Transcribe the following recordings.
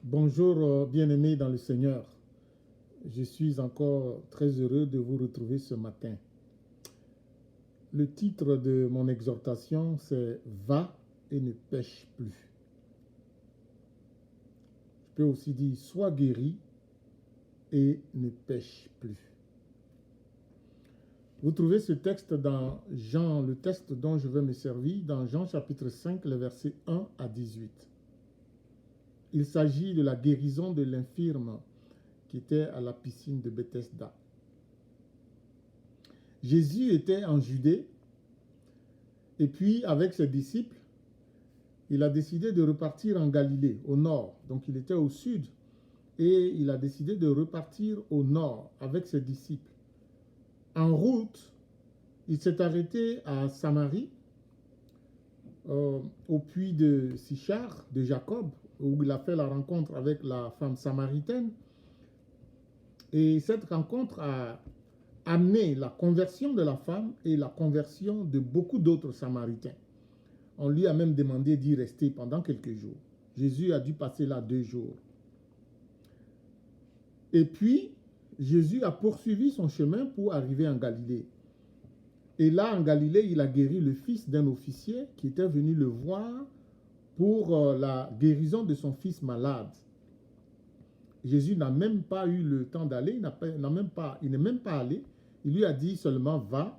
Bonjour, bien-aimés dans le Seigneur. Je suis encore très heureux de vous retrouver ce matin. Le titre de mon exhortation, c'est « Va et ne pêche plus ». Je peux aussi dire « Sois guéri et ne pêche plus ». Vous trouvez ce texte dans Jean, le texte dont je vais me servir, dans Jean chapitre 5, les versets 1 à 18. Il s'agit de la guérison de l'infirme qui était à la piscine de Bethesda. Jésus était en Judée et puis avec ses disciples, il a décidé de repartir en Galilée, au nord. Donc il était au sud et il a décidé de repartir au nord avec ses disciples. En route, il s'est arrêté à Samarie, au puits de Sichar, de Jacob, où il a fait la rencontre avec la femme samaritaine. Et cette rencontre a amené la conversion de la femme et la conversion de beaucoup d'autres Samaritains. On lui a même demandé d'y rester pendant quelques jours. Jésus a dû passer là 2 jours. Et puis, Jésus a poursuivi son chemin pour arriver en Galilée. Et là, en Galilée, il a guéri le fils d'un officier qui était venu le voir pour la guérison de son fils malade. Jésus n'a même pas eu le temps d'aller, il n'est même pas allé. Il lui a dit seulement, va,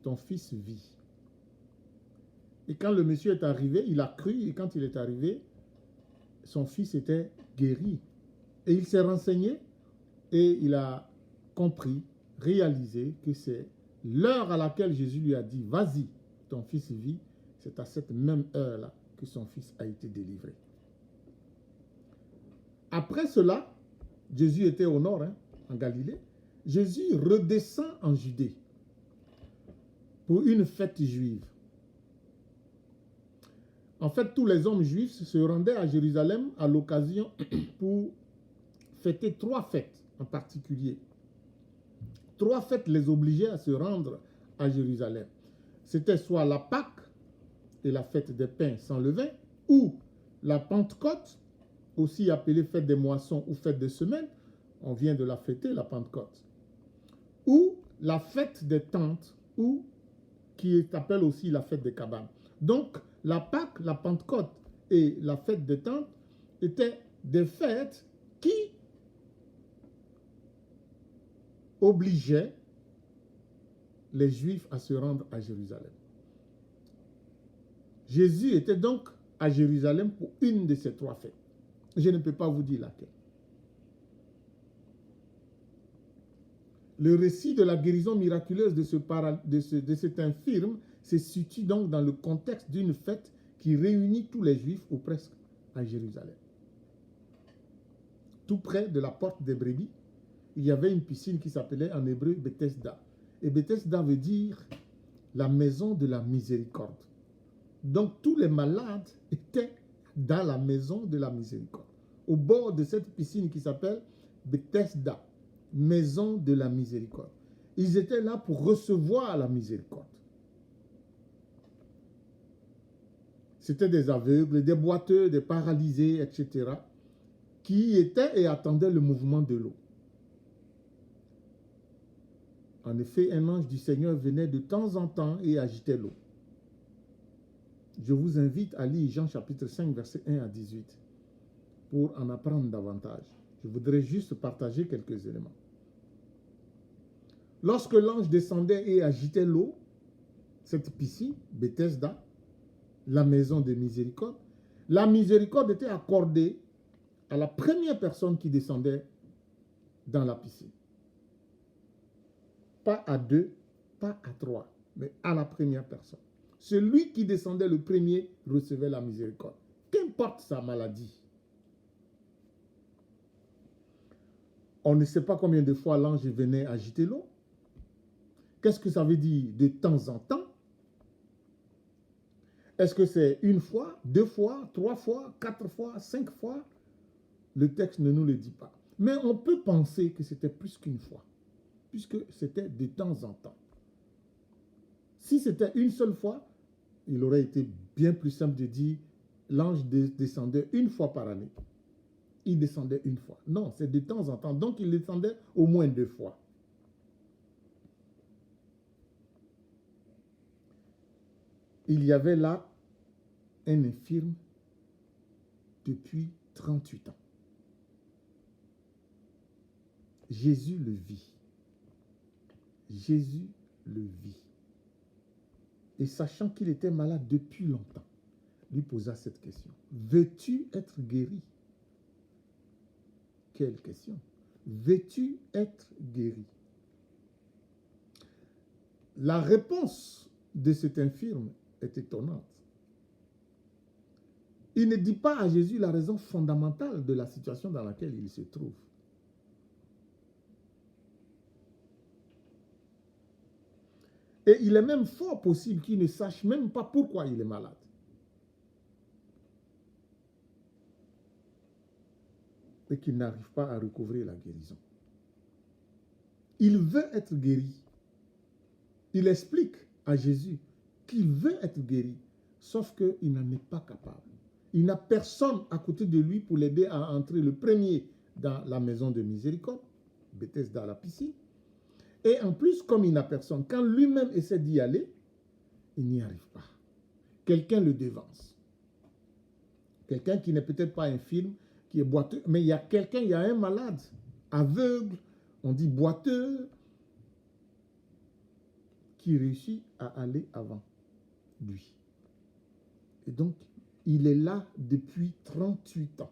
ton fils vit. Et quand le monsieur est arrivé, il a cru, et quand il est arrivé, son fils était guéri. Et il s'est renseigné, et il a compris, réalisé que c'est l'heure à laquelle Jésus lui a dit, vas-y, ton fils vit, c'est à cette même heure-là que son fils a été délivré. Après cela, Jésus était au nord, en Galilée. Jésus redescend en Judée pour une fête juive. En fait, tous les hommes juifs se rendaient à Jérusalem à l'occasion pour fêter 3 fêtes en particulier. 3 fêtes les obligeaient à se rendre à Jérusalem. C'était soit la Pâque et la fête des pains sans levain, ou la Pentecôte, aussi appelée fête des moissons ou fête des semaines. On vient de la fêter, la Pentecôte. Ou la fête des tentes, ou qui s'appelle aussi la fête des cabanes. Donc, la Pâque, la Pentecôte et la fête des tentes étaient des fêtes qui obligeaient les Juifs à se rendre à Jérusalem. Jésus était donc à Jérusalem pour une de ces 3 fêtes. Je ne peux pas vous dire laquelle. Le récit de la guérison miraculeuse de cet infirme se situe donc dans le contexte d'une fête qui réunit tous les Juifs, ou presque, à Jérusalem. Tout près de la porte des brebis, il y avait une piscine qui s'appelait en hébreu Bethesda. Et Bethesda veut dire la maison de la miséricorde. Donc tous les malades étaient dans la maison de la miséricorde, au bord de cette piscine qui s'appelle Bethesda, maison de la miséricorde. Ils étaient là pour recevoir la miséricorde. C'était des aveugles, des boiteux, des paralysés, etc., qui étaient et attendaient le mouvement de l'eau. En effet, un ange du Seigneur venait de temps en temps et agitait l'eau. Je vous invite à lire Jean chapitre 5, versets 1 à 18, pour en apprendre davantage. Je voudrais juste partager quelques éléments. Lorsque l'ange descendait et agitait l'eau, cette piscine, Bethesda, la maison de miséricorde, la miséricorde était accordée à la première personne qui descendait dans la piscine. Pas à 2, pas à 3, mais à la première personne. Celui qui descendait le premier recevait la miséricorde. Qu'importe sa maladie. On ne sait pas combien de fois l'ange venait agiter l'eau. Qu'est-ce que ça veut dire de temps en temps? Est-ce que c'est 1 fois, 2 fois, 3 fois, 4 fois, 5 fois? Le texte ne nous le dit pas. Mais on peut penser que c'était plus qu'1 fois, puisque c'était de temps en temps. Si c'était 1 seule fois, il aurait été bien plus simple de dire l'ange descendait 1 fois par année. il descendait une fois. Non, c'est de temps en temps. Donc, il descendait au moins 2 fois. Il y avait là un infirme depuis 38 ans. Jésus le vit. Jésus le vit. Et sachant qu'il était malade depuis longtemps, lui posa cette question. Veux-tu être guéri? Quelle question? Veux-tu être guéri? La réponse de cet infirme est étonnante. Il ne dit pas à Jésus la raison fondamentale de la situation dans laquelle il se trouve. Et il est même fort possible qu'il ne sache même pas pourquoi il est malade. Et qu'il n'arrive pas à recouvrir la guérison. Il veut être guéri. Il explique à Jésus qu'il veut être guéri, sauf qu'il n'en est pas capable. Il n'a personne à côté de lui pour l'aider à entrer le premier dans la maison de miséricorde, Bethesda, la piscine. Et en plus, comme il n'a personne, quand lui-même essaie d'y aller, il n'y arrive pas. Quelqu'un le devance. Quelqu'un qui n'est peut-être pas infirme, qui est boiteux, mais il y a quelqu'un, il y a un malade, aveugle, on dit boiteux, qui réussit à aller avant lui. Et donc, il est là depuis 38 ans.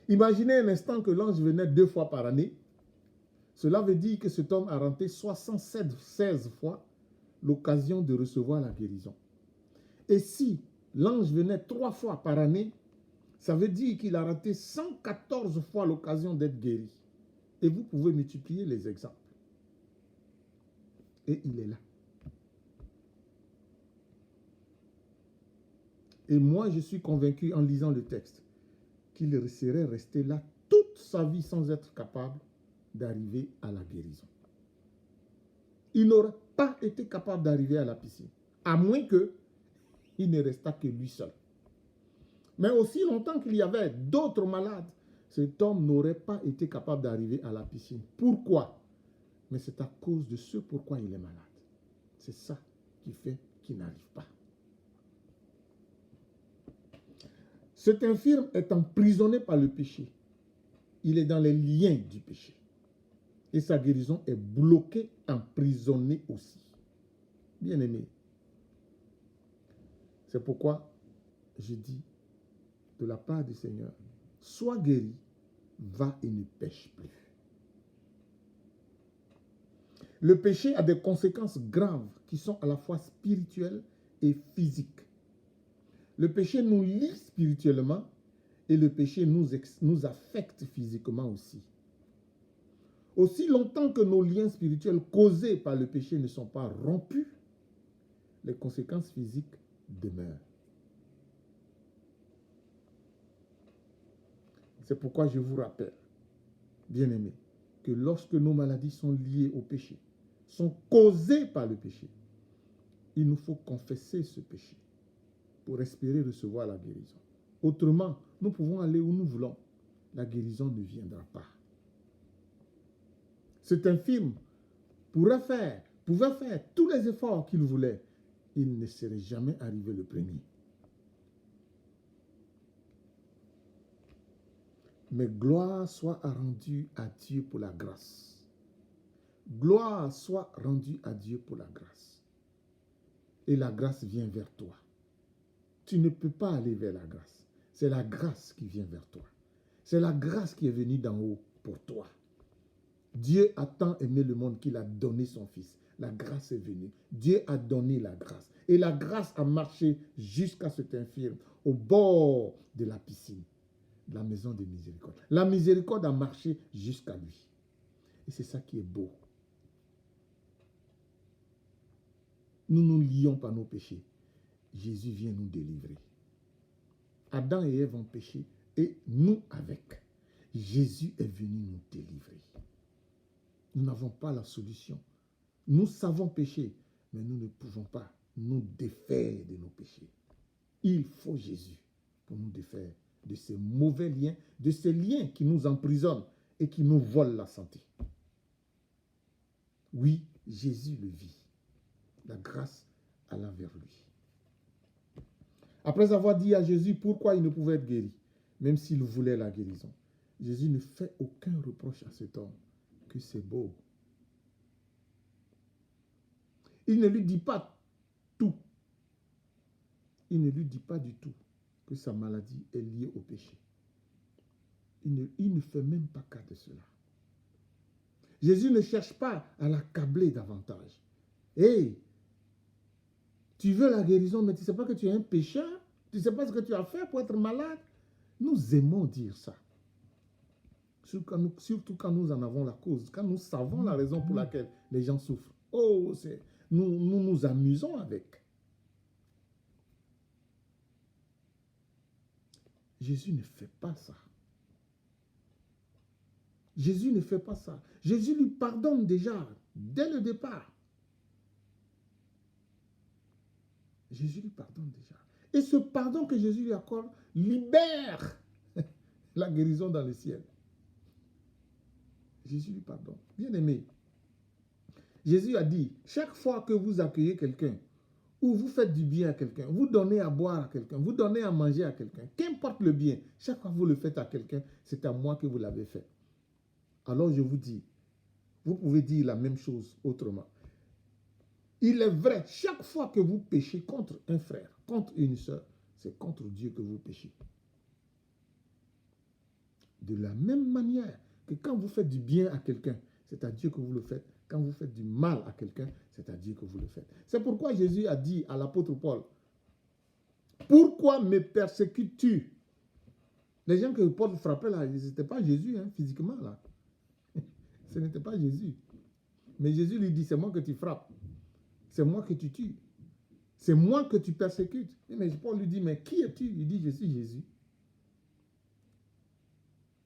Imaginez un instant que l'ange venait 2 fois par année. Cela veut dire que cet homme a raté 76 fois l'occasion de recevoir la guérison. Et si l'ange venait 3 fois par année, ça veut dire qu'il a raté 114 fois l'occasion d'être guéri. Et vous pouvez multiplier les exemples. Et il est là. Et moi, je suis convaincu en lisant le texte qu'il serait resté là toute sa vie sans être capable d'arriver à la guérison. Il n'aurait pas été capable d'arriver à la piscine, à moins qu'il ne restât que lui seul. Mais aussi longtemps qu'il y avait d'autres malades, cet homme n'aurait pas été capable d'arriver à la piscine. Pourquoi? Mais c'est à cause de ce pourquoi il est malade. C'est ça qui fait qu'il n'arrive pas. Cet infirme est emprisonné par le péché. Il est dans les liens du péché. Et sa guérison est bloquée, emprisonnée aussi. Bien-aimé, c'est pourquoi je dis de la part du Seigneur, sois guéri, va et ne pêche plus. Le péché a des conséquences graves qui sont à la fois spirituelles et physiques. Le péché nous lie spirituellement et le péché nous affecte physiquement aussi. Aussi longtemps que nos liens spirituels causés par le péché ne sont pas rompus, les conséquences physiques demeurent. C'est pourquoi je vous rappelle, bien-aimés, que lorsque nos maladies sont liées au péché, sont causées par le péché, il nous faut confesser ce péché pour espérer recevoir la guérison. Autrement, nous pouvons aller où nous voulons. La guérison ne viendra pas. Cet infirme pouvait faire tous les efforts qu'il voulait. Il ne serait jamais arrivé le premier. Mais gloire soit rendue à Dieu pour la grâce. Gloire soit rendue à Dieu pour la grâce. Et la grâce vient vers toi. Tu ne peux pas aller vers la grâce. C'est la grâce qui vient vers toi. C'est la grâce qui est venue d'en haut pour toi. Dieu a tant aimé le monde qu'il a donné son Fils. La grâce est venue. Dieu a donné la grâce. Et la grâce a marché jusqu'à cet infirme, au bord de la piscine, de la maison de miséricorde. La miséricorde a marché jusqu'à lui. Et c'est ça qui est beau. Nous nous lions par nos péchés. Jésus vient nous délivrer. Adam et Ève ont péché et nous avec. Jésus est venu nous délivrer. Nous n'avons pas la solution. Nous savons pécher, mais nous ne pouvons pas nous défaire de nos péchés. Il faut Jésus. pour nous défaire de ces mauvais liens, de ces liens qui nous emprisonnent et qui nous volent la santé. Oui, Jésus le vit. La grâce alla vers lui. Après avoir dit à Jésus pourquoi il ne pouvait être guéri, même s'il voulait la guérison, Jésus ne fait aucun reproche à cet homme, que c'est beau. Il ne lui dit pas tout. Il ne lui dit pas du tout que sa maladie est liée au péché. Il ne fait même pas cas de cela. Jésus ne cherche pas à l'accabler davantage. Hey, tu veux la guérison, mais tu ne sais pas que tu es un pécheur? Tu ne sais pas ce que tu as fait pour être malade? Nous aimons dire ça. Surtout quand nous en avons la cause, quand nous savons la raison pour laquelle les gens souffrent. Oh, nous nous amusons avec. Jésus ne fait pas ça. Jésus ne fait pas ça. Jésus lui pardonne déjà, dès le départ. Jésus lui pardonne déjà. Et ce pardon que Jésus lui accorde libère la guérison dans le ciel. Jésus lui pardonne. Bien aimé, Jésus a dit, chaque fois que vous accueillez quelqu'un, ou vous faites du bien à quelqu'un, vous donnez à boire à quelqu'un, vous donnez à manger à quelqu'un, qu'importe le bien, chaque fois que vous le faites à quelqu'un, c'est à moi que vous l'avez fait. Alors je vous dis, vous pouvez dire la même chose autrement. Il est vrai, chaque fois que vous péchez contre un frère, contre une sœur, c'est contre Dieu que vous péchez. De la même manière que quand vous faites du bien à quelqu'un, c'est à Dieu que vous le faites. Quand vous faites du mal à quelqu'un, c'est à Dieu que vous le faites. C'est pourquoi Jésus a dit à l'apôtre Paul, « Pourquoi me persécutes-tu » Les gens que Paul frappait là, ce n'était pas Jésus, hein, physiquement là. Ce n'était pas Jésus. Mais Jésus lui dit, c'est moi que tu frappes. C'est moi que tu tues. C'est moi que tu persécutes. Mais Paul lui dit, mais qui es-tu? Il dit, je suis Jésus.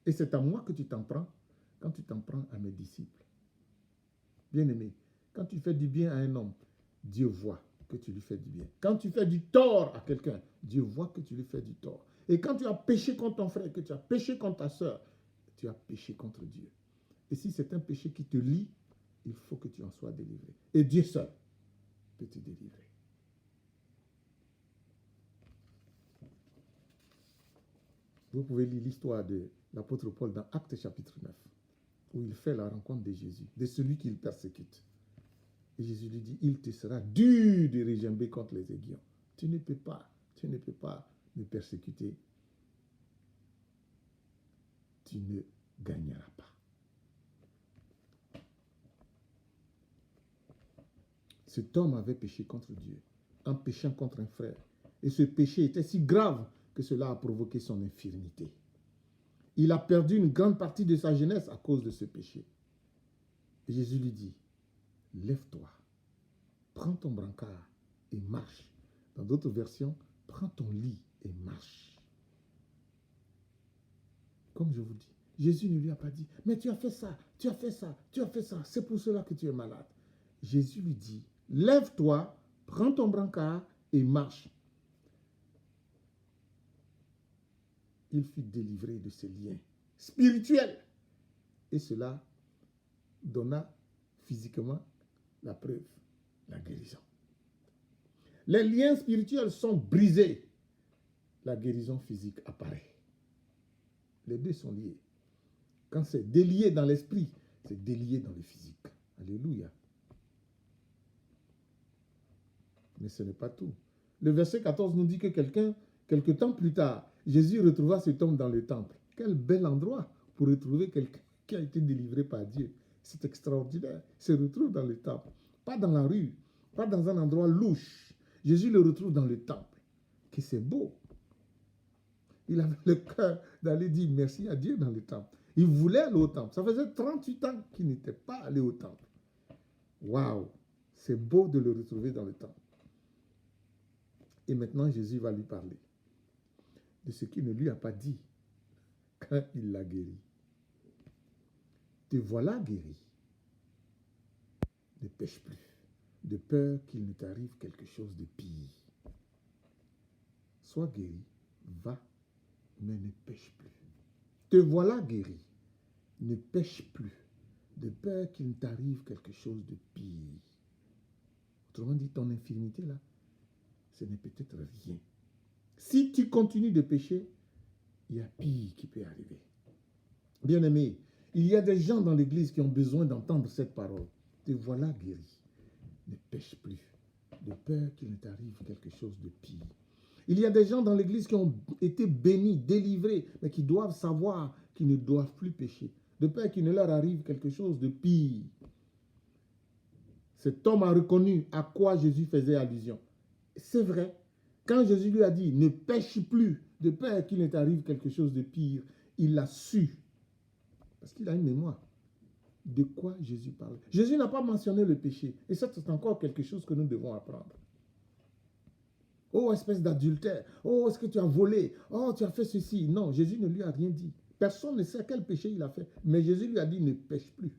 Et c'est à moi que tu t'en prends quand tu t'en prends à mes disciples. Bien-aimé, quand tu fais du bien à un homme, Dieu voit que tu lui fais du bien. Quand tu fais du tort à quelqu'un, Dieu voit que tu lui fais du tort. Et quand tu as péché contre ton frère, que tu as péché contre ta soeur, tu as péché contre Dieu. Et si c'est un péché qui te lie, il faut que tu en sois délivré. Et Dieu seul peut te délivrer. Vous pouvez lire l'histoire de l'apôtre Paul dans Actes chapitre 9, où il fait la rencontre de Jésus, de celui qu'il persécute. Et Jésus lui dit, il te sera dur de regimber contre les aiguillons. Tu ne peux pas me persécuter. Tu ne gagneras pas. Cet homme avait péché contre Dieu, en péchant contre un frère. Et ce péché était si grave que cela a provoqué son infirmité. Il a perdu une grande partie de sa jeunesse à cause de ce péché. Et Jésus lui dit, lève-toi, prends ton brancard et marche. Dans d'autres versions, prends ton lit et marche. Comme je vous dis, Jésus ne lui a pas dit, mais tu as fait ça, tu as fait ça, tu as fait ça, c'est pour cela que tu es malade. Jésus lui dit, lève-toi, prends ton brancard et marche. Il fut délivré de ses liens spirituels. Et cela donna physiquement la preuve, la guérison. Les liens spirituels sont brisés. La guérison physique apparaît. Les deux sont liés. Quand c'est délié dans l'esprit, c'est délié dans le physique. Alléluia. Mais ce n'est pas tout. Le verset 14 nous dit que quelque temps plus tard, Jésus retrouva cet homme dans le temple. Quel bel endroit pour retrouver quelqu'un qui a été délivré par Dieu. C'est extraordinaire. Il se retrouve dans le temple. Pas dans la rue, pas dans un endroit louche. Jésus le retrouve dans le temple. Que c'est beau. Il avait le cœur d'aller dire merci à Dieu dans le temple. Il voulait aller au temple. Ça faisait 38 ans qu'il n'était pas allé au temple. Waouh! C'est beau de le retrouver dans le temple. Et maintenant, Jésus va lui parler de ce qu'il ne lui a pas dit quand il l'a guéri. Te voilà guéri. Ne pêche plus, de peur qu'il ne t'arrive quelque chose de pire. Sois guéri, va mais ne pêche plus. Te voilà guéri. Ne pêche plus, de peur qu'il t'arrive quelque chose de pire. Autrement dit, ton infirmité là, ce n'est peut-être rien. Si tu continues de pécher, il y a pire qui peut arriver. Bien-aimé, il y a des gens dans l'église qui ont besoin d'entendre cette parole. Te voilà guéri. Ne pêche plus, de peur qu'il ne t'arrive quelque chose de pire. Il y a des gens dans l'église qui ont été bénis, délivrés, mais qui doivent savoir qu'ils ne doivent plus pécher, de peur qu'il ne leur arrive quelque chose de pire. Cet homme a reconnu à quoi Jésus faisait allusion. C'est vrai. Quand Jésus lui a dit, ne pêche plus, de peur qu'il ne t'arrive quelque chose de pire, il l'a su. Parce qu'il a une mémoire. De quoi Jésus parle. Jésus n'a pas mentionné le péché. Et ça, c'est encore quelque chose que nous devons apprendre. Oh, espèce d'adultère. Oh, est-ce que tu as volé? Oh, tu as fait ceci. Non, Jésus ne lui a rien dit. Personne ne sait quel péché il a fait. Mais Jésus lui a dit, ne pêche plus.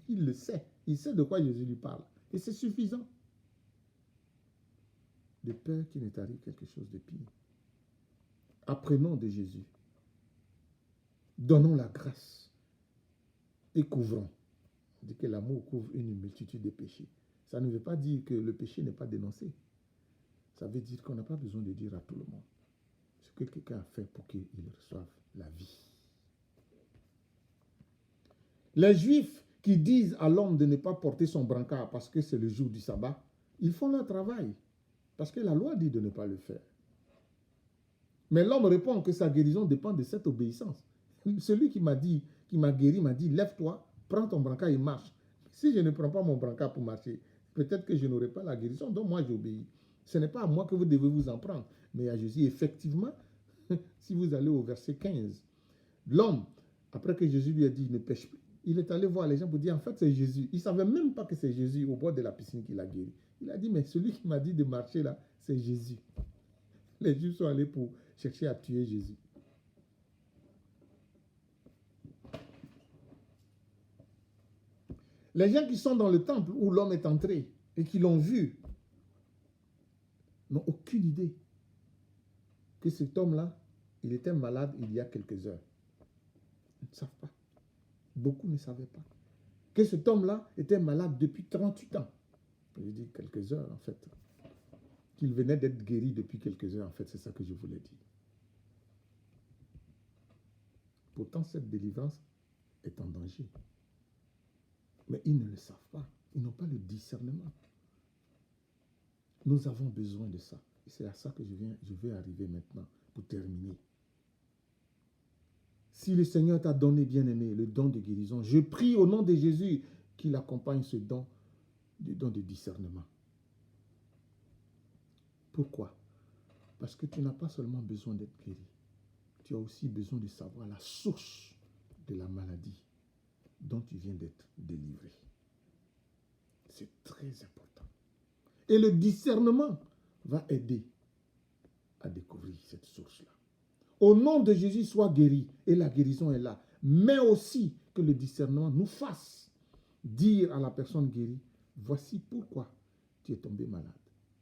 Il le sait. Il sait de quoi Jésus lui parle. Et c'est suffisant. De peur qu'il ne t'arrive quelque chose de pire. Apprenons de Jésus. Donnons la grâce. Et couvrons. On dit que l'amour couvre une multitude de péchés. Ça ne veut pas dire que le péché n'est pas dénoncé. Ça veut dire qu'on n'a pas besoin de dire à tout le monde ce que quelqu'un a fait pour qu'il reçoive la vie. Les Juifs qui disent à l'homme de ne pas porter son brancard parce que c'est le jour du sabbat, ils font leur travail. Parce que la loi dit de ne pas le faire. Mais l'homme répond que sa guérison dépend de cette obéissance. Celui qui m'a guéri, m'a dit, lève-toi, prends ton brancard et marche. Si je ne prends pas mon brancard pour marcher, peut-être que je n'aurai pas la guérison, donc moi j'obéis. Ce n'est pas à moi que vous devez vous en prendre, mais à Jésus. Effectivement, si vous allez au verset 15, l'homme, après que Jésus lui a dit, ne pêche plus, il est allé voir les gens pour dire, en fait, c'est Jésus. Il ne savait même pas que c'est Jésus au bord de la piscine qui l'a guéri. Il a dit, mais celui qui m'a dit de marcher là, c'est Jésus. Les Juifs sont allés pour chercher à tuer Jésus. Les gens qui sont dans le temple où l'homme est entré et qui l'ont vu n'ont aucune idée que cet homme-là, il était malade il y a quelques heures. Ils ne savent pas. Beaucoup ne savaient pas. Que cet homme-là était malade depuis 38 ans. Je dis quelques heures en fait. Qu'il venait d'être guéri depuis quelques heures en fait, c'est ça que je voulais dire. Pourtant, cette délivrance est en danger. Mais ils ne le savent pas. Ils n'ont pas le discernement. Nous avons besoin de ça. Et c'est à ça que je vais arriver maintenant pour terminer. Si le Seigneur t'a donné, bien-aimé, le don de guérison, je prie au nom de Jésus qu'il accompagne ce don, le don de discernement. Pourquoi? Parce que tu n'as pas seulement besoin d'être guéri. Tu as aussi besoin de savoir la source de la maladie dont tu viens d'être délivré. C'est très important. Et le discernement va aider à découvrir cette source-là. Au nom de Jésus, sois guéri. Et la guérison est là. Mais aussi que le discernement nous fasse dire à la personne guérie, voici pourquoi tu es tombé malade.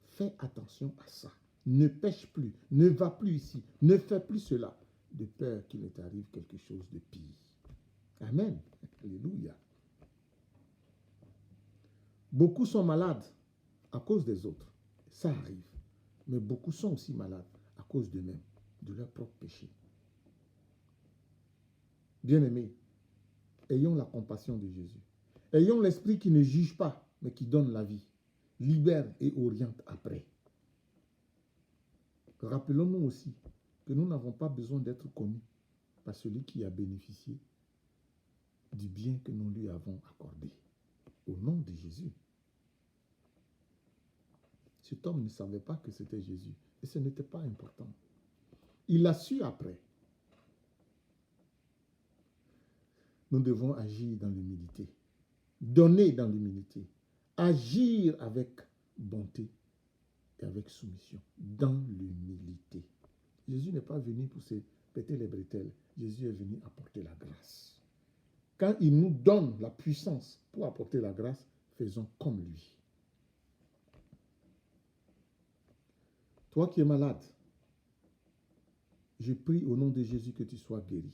Fais attention à ça. Ne pêche plus. Ne va plus ici. Ne fais plus cela. De peur qu'il ne t'arrive quelque chose de pire. Amen. Alléluia. Beaucoup sont malades à cause des autres. Ça arrive. Mais beaucoup sont aussi malades à cause d'eux-mêmes, de leur propre péché. Bien-aimés, ayons la compassion de Jésus. Ayons l'esprit qui ne juge pas, mais qui donne la vie. Libère et oriente après. Rappelons-nous aussi que nous n'avons pas besoin d'être connus par celui qui a bénéficié du bien que nous lui avons accordé. Au nom de Jésus. Cet homme ne savait pas que c'était Jésus. Et ce n'était pas important. Il l'a su après. Nous devons agir dans l'humilité. Donner dans l'humilité. Agir avec bonté et avec soumission. Dans l'humilité. Jésus n'est pas venu pour se péter les bretelles. Jésus est venu apporter la grâce. Quand il nous donne la puissance pour apporter la grâce, faisons comme lui. Toi qui es malade, Je prie au nom de Jésus que tu sois guéri.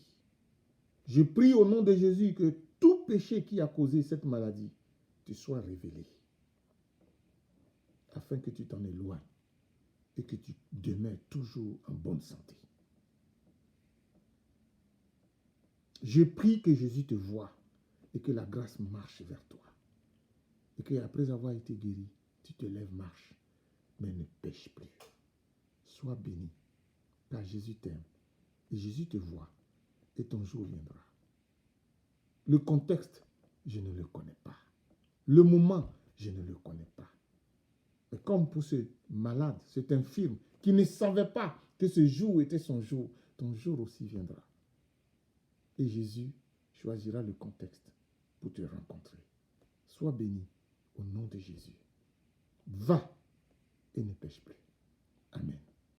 Je prie au nom de Jésus que tout péché qui a causé cette maladie te soit révélé, afin que tu t'en éloignes et que tu demeures toujours en bonne santé. Je prie que Jésus te voie et que la grâce marche vers toi. Et qu'après avoir été guéri, tu te lèves, marche, mais ne pêche plus. Sois béni, car Jésus t'aime et Jésus te voit et ton jour viendra. Le contexte, je ne le connais pas. Le moment, je ne le connais pas. Mais comme pour ce malade, cet infirme, qui ne savait pas que ce jour était son jour, ton jour aussi viendra. Et Jésus choisira le contexte pour te rencontrer. Sois béni au nom de Jésus. Va et ne pêche plus. Amen.